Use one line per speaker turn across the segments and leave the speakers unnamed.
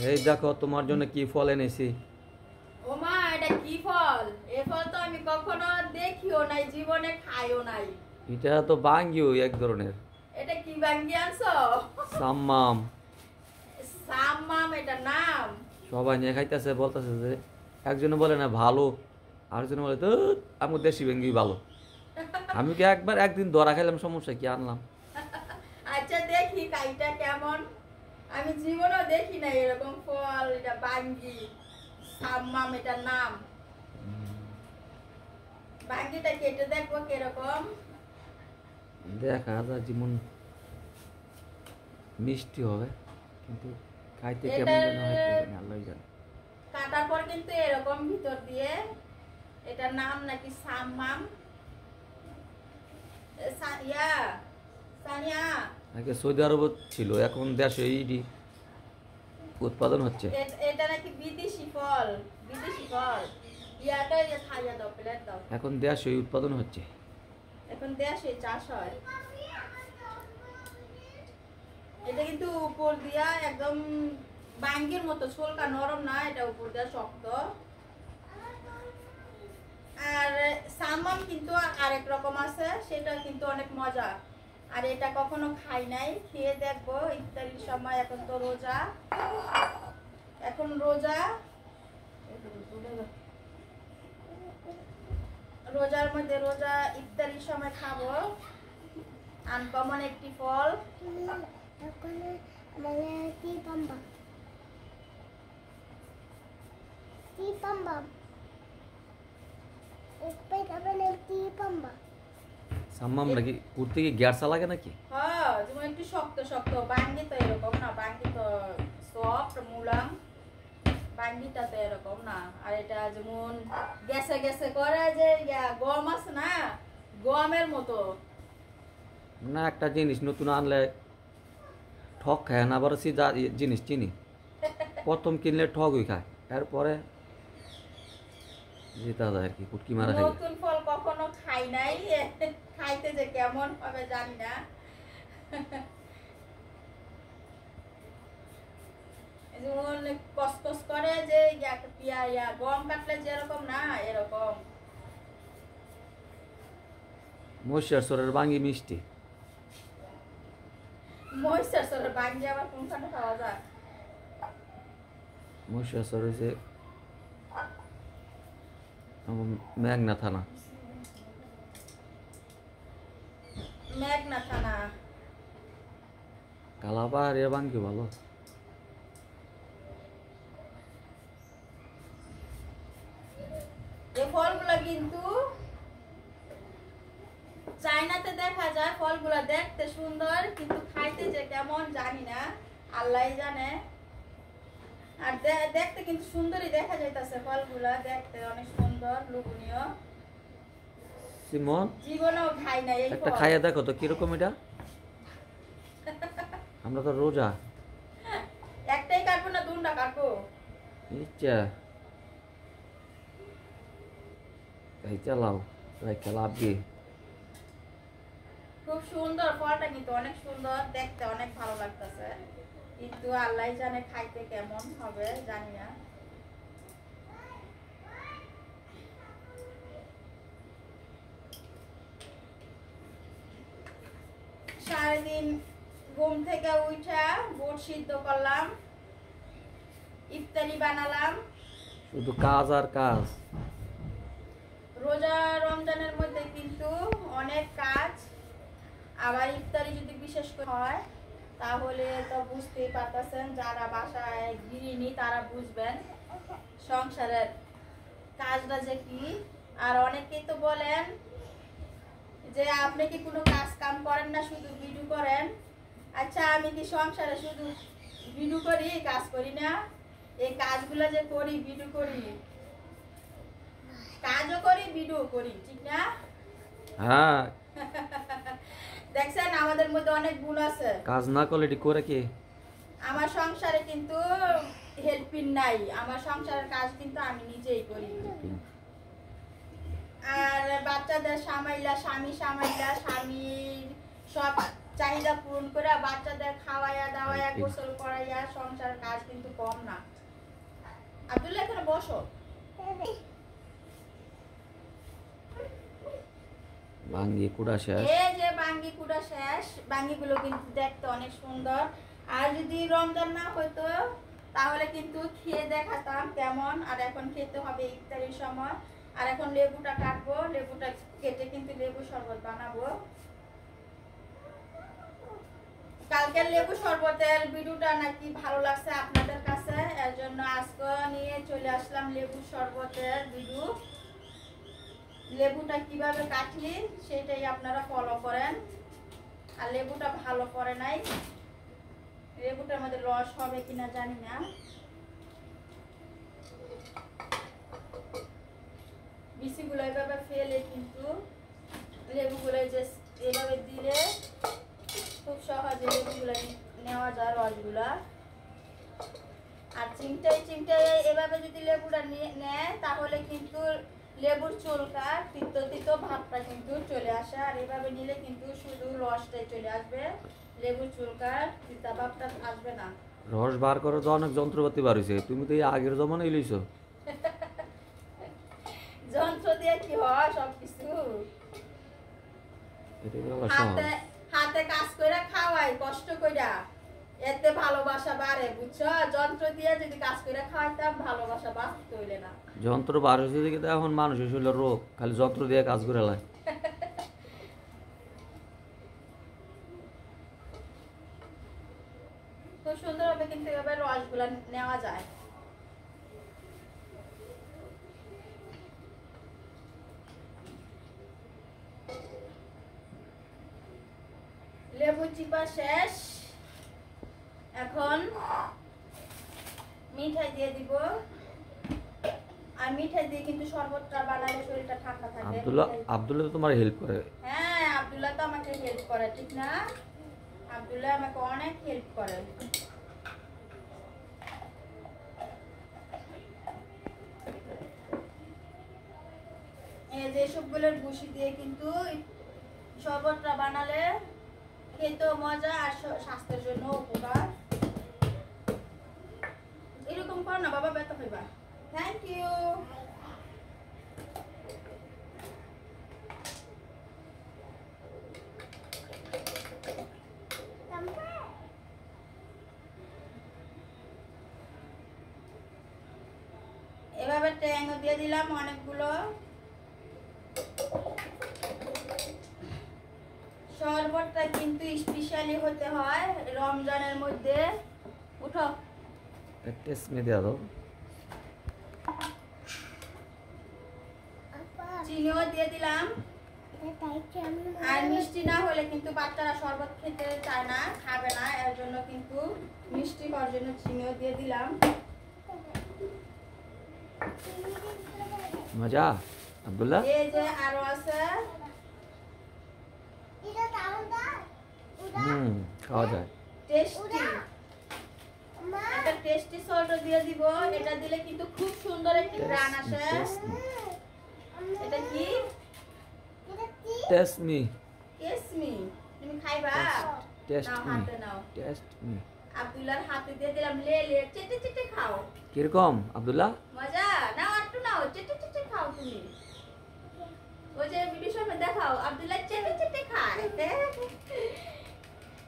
এই দেখো তোমার জন্য কি ফল এনেছি।
ও মা, এটা কি ফল? এই ফল তো আমি কখনো দেখিও নাই, জীবনে খাইও নাই।
এটা তো বাঙ্গিও এক ধরনের।
এটা কি বাঙ্গি আনছো?
সাম্মাম।
সাম্মাম এটা নাম?
সবাই নিয়ে খাইতেছে, বলতেছে যে একজনে বলে না ভালো, আরেকজনে বলে তো আমার দেশি বাঙ্গি ভালো। আমি কি একবার একদিন ধরা খাইলাম, সমস্যা কি, আনলাম।
আচ্ছা দেখি কাইটা কেমন। আমি জীবনেও দেখি নাই এরকম ফল। এটা বাঙ্গি, সাম্মাম এটা নাম। বাঙ্গিটা কেটে দেখবো কিরকম।
দেখা যায় যেমন মিষ্টি হবে, কিন্তু খাইতে কেমন যেন হয় আল্লাহ জানে।
কাটার পর কিন্তু এরকম ভিতর দিয়ে। এটার নাম নাকি সাম্মাম। সানিয়া
আগে সৌদি আরব ছিল, এখন দেশে এইটি উৎপাদন হচ্ছে।
এটা নাকি বিদেশি ফল, বিদেশি ফল। ইয়াটা খাইয়া দাও, প্লেট দাও।
এখন দেশে উৎপাদন হচ্ছে।
এখন দেশে চাষ হয়। এটা কিন্তু উপর দিয়া একদম বাঙ্গির মতো, ছোলকা নরম না, এটা উপর দিয়া শক্ত। আর সাম্মাম কিন্তু আরেক রকম আছে, সেটা কিন্তু অনেক মজা। আর এটা কখনো খাই নাই, খেয়ে দেখবো ইফতারির সময়। এখন তো রোজা, এখন রোজা, রোজার মধ্যে রোজা ইফতারির সময় খাবো। আনকমন একটি ফল।
সাম্মাম নাকি উঠতে কি গ্যাসা লাগে নাকি?
হ্যাঁ, যেমন একটু শক্ত শক্ত। বাঙ্গি তো এরকম না, বাঙ্গি তো সফট মুলাম, বাঙ্গিটা তো এরকম না। আর এটা যেমন গ্যাসে গ্যাসে করে যে গম আছে না, গমের মতো।
না, একটা জিনিস নতুন আনলে ঠক খায় না, আবার যা জিনিস চিনি প্রথম কিনলে ঠকই খায়, এরপরে যেটা যায় আর কি, কুটকি মারা খাই।
নতুন ফল কখনো খাই নাই, খাইতে যে কেমন হবে জানি না। যেমন কসকস করে যে গম কাটলে যেরকম না, এরকম।
মহিষাসুরের বাঙ্গি মিষ্টি।
মহিষাসুরের বাঙ্গি আবার কোনখানে পাওয়া যায়?
মহিষাসুর হচ্ছে মেঘনা থানা।
মেঘনা থানা।
কালাপাহাড়ের বাঙ্গি ভালো।
এই ফলগুলা কিন্তু চায়নাতে দেখা যায়। ফলগুলা দেখতে সুন্দর, কিন্তু খাইতে যে কেমন জানি না, আল্লাহই জানে। আর দেখতে কিন্তু সুন্দরই দেখা যাইতাছে। ফলগুলা দেখতে অনেক সুন্দর, লোভনীয়।
সিমন,
জীবনেও খাই না এই
একটা
ফল।
খাইয়া দেখো তো কিরকম এটা। আমরা তো রোজা।
একটাই কাটবো না দুটা কাটবো?
ইচ্ছা তাই চালাও, তাই খেলাবি।
খুব সুন্দর ফলটা, কিন্তু অনেক সুন্দর দেখতে, অনেক ভালো লাগতেছে। কিন্তু আল্লাহই জানে খাইতে কেমন হবে জানি না। সারাদিন ঘুম থেকে উঠা বুট সিদ্ধ করলাম, ইফতারি বানালাম।
শুধু কাজ আর কাজ।
রোজা রমজানের মধ্যে কিন্তু অনেক কাজ। আবার ইফতারি যদি বিশেষ করে হয়, তাহলে তো বুঝতেই পারতেছেন, যারা বাসায় গৃহিণী তারা বুঝবেন সংসারের কাজটা যে কি। আর অনেকেই তো বলেন যে আপনি কি কোনো কাজ কাম করেন না, শুধু ভিডিও করেন। আচ্ছা, আমি কি সংসারে শুধু ভিডিও করি, কাজ করি না? এই কাজগুলো যে করি, ভিডিও করি, কাজও করি, ভিডিও করি, ঠিক না?
হ্যাঁ,
দেখছেন আমাদের মধ্যে অনেক ভুল আছে।
কাজ না করলে এটি করে কি?
আমার সংসারে কিন্তু হেল্পিং নাই। আমার সংসারের কাজ কিন্তু আমি নিজেই করি। আর বাচ্চাদের সামাইলা, স্বামীর সব চাহিদা পূরণ করে বাচ্চাদের খাওয়াইয়া দাওয়াইয়া গোসল করাইয়া সংসার কাজ কিন্তু কম না। আব্দুল্লাহ এখানে বসো।
বাঙ্গি কুড়া শেষ।
এই যে বাঙ্গি কুড়া শেষ। বাঙ্গিগুলো কিন্তু দেখতে অনেক সুন্দর। আর যদি রমজান না হতো তাহলে কিন্তু খেয়ে দেখাতাম কেমন। আর এখন খেতে হবে ইফতারির সময়। আর এখন লেবুটা কাটবো, লেবুটা কেটে কিন্তু লেবু শরবত বানাবো। কালকের লেবু শরবতের ভিডিওটা নাকি ভালো লাগছে আপনাদের কাছে, এর জন্য আজকে নিয়ে চলে আসলাম লেবু শরবতের ভিডিও। লেবুটা কিভাবে কাটলি সেটাই আপনারা ফলো করেন। আর লেবুটা ভালো করে নাই, লেবুটার মধ্যে রস হবে কিনা জানি না। বিচিগুলো এভাবে ফেলে কিন্তু লেবুগুলো যে এভাবে দিলে খুব সহজে লেবুগুলো নেওয়া যায় রসগুলা। আর চিমটাই এভাবে যদি লেবুটা নেয় তাহলে কিন্তু লেবুর চুলকা তিতো তিতো ভাবটা কিন্তু চলে আসে। আর এভাবে নিলে কিন্তু শুধু রসটাই চলে আসবে, লেবুর চুলকার তিতা ভাবটা আসবে না।
রস বার করে তো অনেক যন্ত্রপাতি বার হয়েছে, তুমি তো এই আগের জমানায় লইছো।
যন্ত্র দিয়ে কি হয় সবকিছু। হাতে কাজ করে খাওয়াই কষ্ট কইরা, এতে ভালোবাসা বাড়ে বুঝছো। যন্ত্র দিয়ে যদি কাজ করে খাওয়াইতাম ভালোবাসা বাড়তে হইলে না।
যন্ত্র বার হয়েছে দেখে তো এখন মানুষের শরীরে রোগ, খালি যন্ত্র দিয়ে কাজ করে লাই।
খুব সুন্দরভাবে কিন্তু এভাবে রসগুলা নেওয়া যায়। লেবু চিপা শেষ, এখন মিঠাই দিয়ে দিব। আর মিঠাই দিয়ে কিন্তু শরবতটা বানালে শরীরটা ঠান্ডা থাকে।
আব্দুল্লাহ তো তোমার হেল্প করে।
হ্যাঁ, আব্দুল্লাহ তো আমাকে হেল্প করে, ঠিক না? আব্দুল্লাহ আমাকে অনেক হেল্প করে। এই যে সবগুলোর ভুসি দিয়ে কিন্তু শরবতটা বানালে খেতেও মজা আর স্বাস্থ্যের জন্য উপকার। এরকম কর না বাবা, ব্যথা হইবা। Thank you. এভাবে ট্যাংও দিয়ে দিলাম অনেকগুলো। শরবতটা কিন্তু স্পেশালি হতে হয় রমজানের মধ্যে। উঠো,
টেস্ট মে দিয়ে দাও।
চিনিও দিয়ে দিলাম। আর মিষ্টি না হলে কিন্তু বাচ্চারা শরবত খেতে চায় না, খাবে না, এর জন্য কিন্তু মিষ্টি হওয়ার জন্য চিনিও দিয়ে দিলাম।
মজা আব্দুল্লাহ।
এই যে আরো আছে,
খাওয়া যায়।
টেস্টি একটা টেস্টি সল্ট দিয়ে দিব। এটা দিলে কিন্তু খুব সুন্দর একটি গ্রান আসে। এটা কি?
Test me.
তুমি খাইবা?
টেস্ট
নাও,
মি।
হাতে নাও।
Test me.
আব্দুল্লাহর হাতে দিয়ে দিলাম। লে চেটে চেটে খাও।
কিরকম আব্দুল্লাহ?
মজা নাও, একটু নাও, চেটে চেটে খাও। তুমি ওই যে ভিডিও সামনে দেখাও আব্দুল্লাহ চেটে চেটে খায়।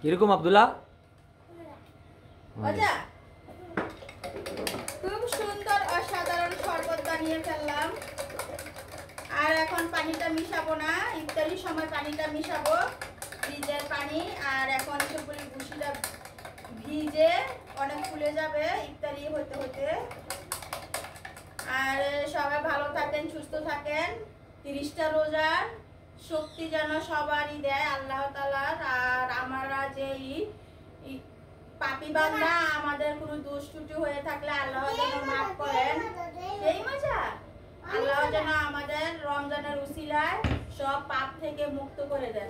কিরকম আব্দুল্লাহ?
মজা। খুব সুন্দর অসাধারণ শরবত বানিয়ে ফেললাম। আর এখন পানিটা মিশাবো না, ইফতারির সময় পানিটা মিশাবো, ফ্রিজের পানি। আর এখন সবগুলি ভুসিটা ভিজে অনেক ফুলে যাবে ইফতারি হতে হতে। আর সবাই ভালো থাকেন, সুস্থ থাকেন। 30টা রোজার শক্তি যেন সবারই দেয় আল্লাহ তাআলা। আর আমরা যে পাপী বান্দা, আমাদের কোনো দোষ ত্রুটি হয়ে থাকলে আল্লাহ যেন মাফ করেন। এই মজা, আল্লাহ যেন আমাদের রমজানের উসিলায় সব পাপ থেকে মুক্ত করে দেন।